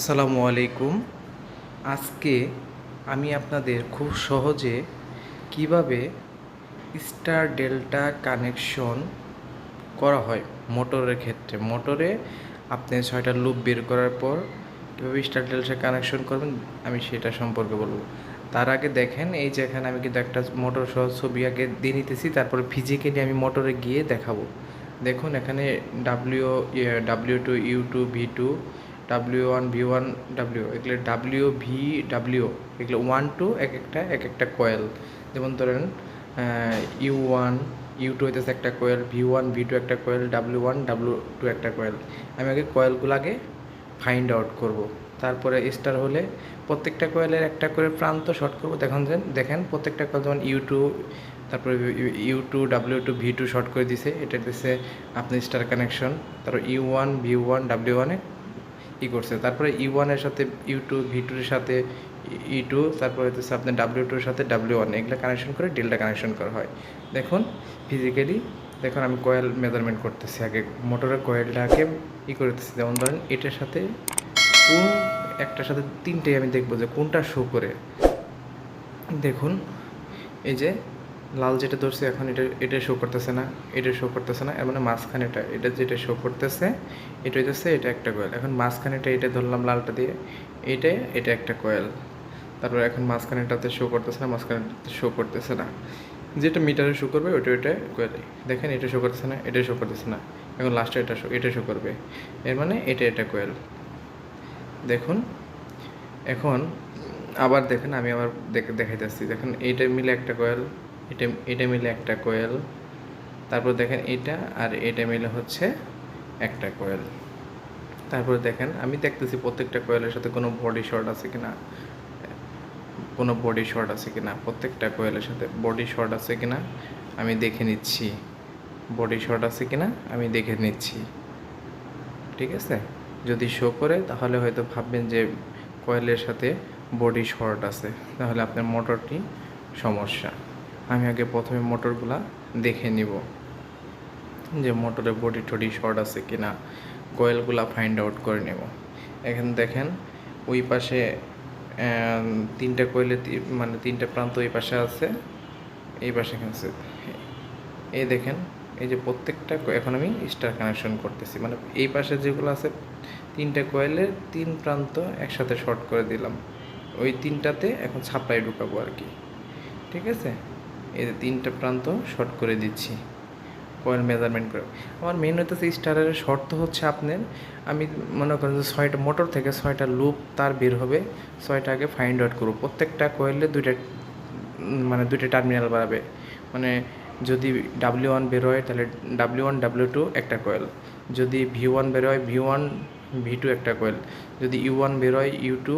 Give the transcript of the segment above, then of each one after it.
আসসালামু আলাইকুম। আজকে আমি আপনাদের খুব সহজে কিভাবে স্টার ডেল্টা কানেকশন করা হয় মোটরের ক্ষেত্রে। মোটরে আপনি 6টা লুপ বের করার পর কীভাবে স্টার ডেল্টা কানেকশন করবেন আমি সেটা সম্পর্কে বলবো। তার আগে দেখেন, এই যে এখানে আমি কিন্তু একটা মোটর সহ ছবি আগে দিয়ে নিতেছি, তারপরে ফিজিক্যালি আমি মোটরে গিয়ে দেখাবো। দেখুন এখানে W2 U2 V2 W1 V1 W, এগুলো W V W, এগুলো 1 2 এক একটা কয়েল। যেমন ধরেন U1 U2 হইতেছে একটা কয়েল, V1 V2 একটা কয়েল, W1 W2 একটা কয়েল। আমি আগে কয়েলগুলো ফাইন্ড আউট করব। তারপরে স্টার হলে প্রত্যেকটা কয়েলের একটা করে প্রান্ত শর্ট করবো। দেখেন প্রত্যেকটা কয়েল যেমন U2, তারপরে U2 W2 V2 শর্ট করে দিছে, এটা দিচ্ছে আপনি স্টার কানেকশন। তারপর U1 V1 W1 করছে, তারপরে U1-এর সাথে U2 V2-এর সাথে E2, তারপরে হচ্ছে আপনার W2-এর সাথে W1, এগুলো কানেকশন করে ডেল্টা কানেকশন করা হয়। দেখুন ফিজিক্যালি দেখুন আমি কয়েল মেজারমেন্ট করতেছি, আগে মোটরের কয়েলটাকে করতেছি। যেমন ধরেন এটার সাথে কোন একটার সাথে তিনটেই আমি দেখবো যে কোনটা শো করে। দেখুন এই যে লাল যেটা ধরছে এখন এটা শো করতেছে না, এটা শো করতেছে না, এর মানে মাঝখানে এটা যেটা শো করতেছে এটা হইতেছে এটা একটা কয়েল। এখন মাঝখানেটা এটা ধরলাম লালটা দিয়ে, এটা একটা কয়েল। তারপর এখন মাঝখানেটাতে শো করতেছে না, মাঝখানেটাতে শো করতেছে না, যেটা মিটারে শো করবে ওটা কয়েল। দেখেন এটা শো করতেছে না, এটা শো করতেছে না, এখন লাস্টে এটা শো করবে, এর মানে এটা কয়েল। দেখুন এখন আবার দেখেন, আমি আবার দেখাইতেছি। দেখেন এইটা মিলে একটা কয়েল, এটা মিলে একটা কয়েল, তারপর দেখেন এটা আর এটা মিলে হচ্ছে একটা কয়েল। তারপরে দেখেন আমি দেখতেছি প্রত্যেকটা কয়েলের সাথে কোনো বডি শর্ট আছে কিনা, প্রত্যেকটা কয়েলের সাথে বডি শর্ট আছে কিনা আমি দেখে নিচ্ছি, ঠিক আছে। যদি শো করে তাহলে হয়তো ভাববেন যে কয়েলের সাথে বডি শর্ট আছে, তাহলে আপনার মোটরটি সমস্যা। আমি আগে প্রথমে মোটরগুলা দেখে নিব যে মোটরে বডি টডি শর্ট আছে কি না, কয়েলগুলা ফাইন্ড আউট করে নেব। এখানে দেখেন ওই পাশে তিনটা কয়েলে মানে তিনটা প্রান্ত ওই পাশে আছে, এই পাশে আছে। এই দেখেন এই যে প্রত্যেকটা এখন আমি স্টার কানেকশন করতেছি, মানে এই পাশে যেগুলো আছে তিনটা কয়েলের তিন প্রান্ত একসাথে শর্ট করে দিলাম, ওই তিনটাতে এখন সাপ্লাই ঢুকাবো আর কি, ঠিক আছে। এই যে তিনটা প্রান্ত শর্ট করে দিচ্ছি কয়েল মেজারমেন্ট করে। আমার মেন হইতেছে স্টারের শর্ত হচ্ছে আপনার, আমি মনে করেন যে 6টা মোটর থেকে 6টা লুপ তার বের হবে, 6টা আগে ফাইন্ড আউট করবো। প্রত্যেকটা কয়েলে দুইটা টার্মিনাল বাড়াবে, মানে যদি W1 বের হয় তাহলে W1 W2 একটা কয়েল, যদি V1 বের হয় V1 V2 একটা কয়েল, যদি U1 বের হয় U2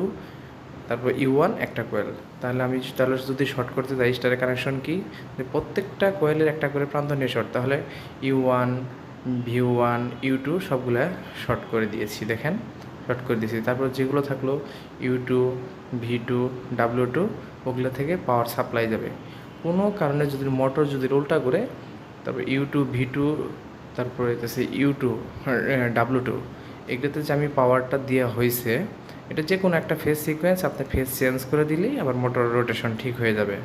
তারপর U1 একটা কয়েল। তাহলে যদি শর্ট করতে যাই স্টারের কানেকশন কি, যে প্রত্যেকটা কয়েলের একটা করে প্রান্ত নিয়ে শর্ট, তাহলে U1 V1 U2 সবগুলা শর্ট করে দিয়েছি। দেখেন শর্ট করে দিয়েছি, তারপর যেগুলো থাকলো U2 V2 W2 ওগুলো থেকে পাওয়ার সাপ্লাই যাবে। কোনো কারণে যদি মোটর যদি রোলটা করে, তারপর U2 V2 তারপরে হইতেছে U2 W2 এগুলোতে যে আমি পাওয়ারটা দেওয়া হয়েছে, এটা যে কোনো একটা ফেজ সিকোয়েন্স আপনি ফেজ চেঞ্জ করে দিলেই আবার মোটর রোটেশন ঠিক হয়ে যাবে,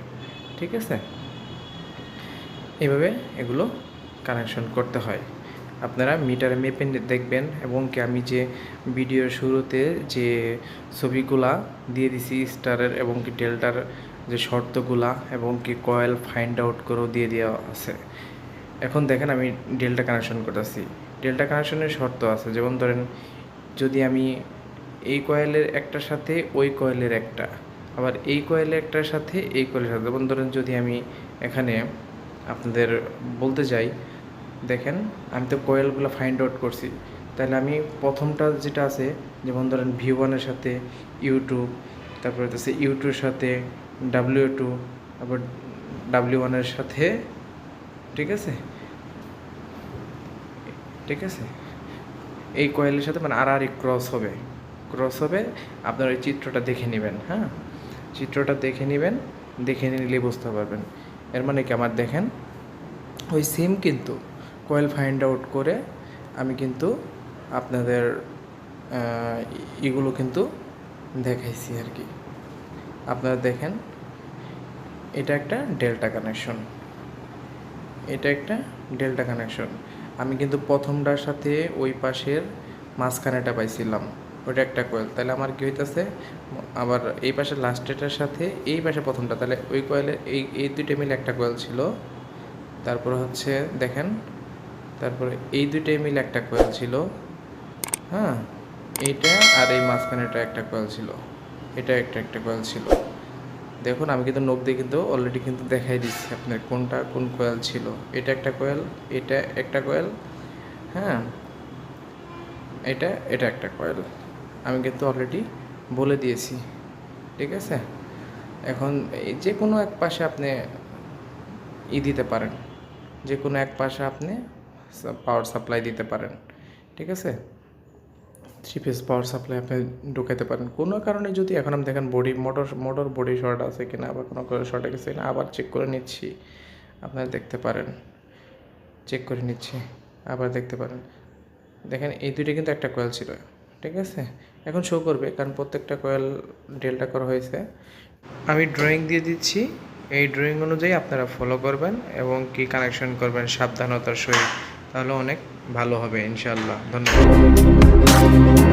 ঠিক আছে। এইভাবে এগুলো কানেকশন করতে হয়। আপনারা মিটারে মেপে দেখবেন, এবং কি আমি যে ভিডিওর শুরুতে যে ছবিগুলা দিয়ে দিছি স্টারের এবং কি ডেল্টার যে শর্তগুলা এবং কি কয়েল ফাইন্ড আউট করেও দিয়ে দেওয়া আছে। এখন দেখেন আমি ডেল্টা কানেকশন করতেছি, ডেল্টা কানেকশনের শর্ত আছে। যেমন ধরেন যদি আমি এই কয়েলের একটার সাথে ওই কয়েলের একটা, আবার এই কয়েলের একটার সাথে এই কয়েলের সাথে, যেমন ধরেন যদি আমি এখানে আপনাদের বলতে যাই, দেখেন আমি তো কয়েলগুলো ফাইন্ড আউট করছি, তাহলে আমি প্রথমটা যেটা আছে যেমন ধরেন V1-এর সাথে U2, তারপরে হচ্ছে U2-র সাথে W2, আবার W1-এর সাথে, ঠিক আছে এই কয়েলের সাথে মানে আর ক্রস হবে। আপনার ওই চিত্রটা দেখে নেবেন, হ্যাঁ চিত্রটা দেখে নিলেই বুঝতে পারবেন। এর মানে কি আমার দেখেন ওই সেম কিন্তু কয়েল ফাইন্ড আউট করে আমি কিন্তু আপনাদের এগুলো কিন্তু দেখাইছি আর কি। আপনারা দেখেন, এটা একটা ডেল্টা কানেকশন, এটা একটা ডেল্টা কানেকশন। আমি কিন্তু প্রথমটার সাথে ওই পাশের মাঝখানেটা পাইছিলাম, ওটা একটা কয়েল। তাহলে আমার কী হইতেছে, আবার এই পাশে লাস্টেটার সাথে এই পাশে প্রথমটা, তাহলে ওই কয়েলে এই দুইটা মিলে একটা কয়েল ছিল। তারপর হচ্ছে দেখেন, তারপরে এই দুইটাই মিলে একটা কয়েল ছিল, হ্যাঁ, এইটা আর এই মাঝখানেটা একটা কয়েল ছিল, এটা একটা কয়েল ছিল। দেখুন আমি কিন্তু নোক দিয়ে কিন্তু অলরেডি কিন্তু দেখাই দিচ্ছি আপনার কোনটা কোন কয়েল ছিল। এটা একটা কয়েল, এটা একটা কয়েল, হ্যাঁ, এটা একটা কয়েল, আমি কিন্তু অলরেডি বলে দিয়েছি, ঠিক আছে। এখন এই যে কোনো এক পাশে আপনি দিতে পারেন, যে কোনো এক পাশে আপনি পাওয়ার সাপ্লাই দিতে পারেন, ঠিক আছে। 3 ফেজ পাওয়ার সাপ্লাই আপনি ঢুকাতে পারেন। কোনো কারণে যদি এখন আমি দেখেন মোটর বডি শর্ট আছে কিনা বা কোনো শর্ট গেছে কিনা আবার চেক করে নিচ্ছি, আপনারা দেখতে পারেন, চেক করে নিচ্ছি, আবার দেখতে পারেন। দেখেন এই দুইটা কিন্তু একটা কয়েল ছিল, ঠিক আছে। এখন শো করবে কারণ প্রত্যেকটা কয়েল ডেল্টা করা হয়েছে। আমি ড্রয়িং দিয়ে দিচ্ছি, এই ড্রয়িং অনুযায়ী আপনারা ফলো করবেন এবং কি কানেকশন করবেন সাবধানতার সহিত, তাহলে অনেক ভালো হবে ইনশাআল্লাহ। ধন্যবাদ।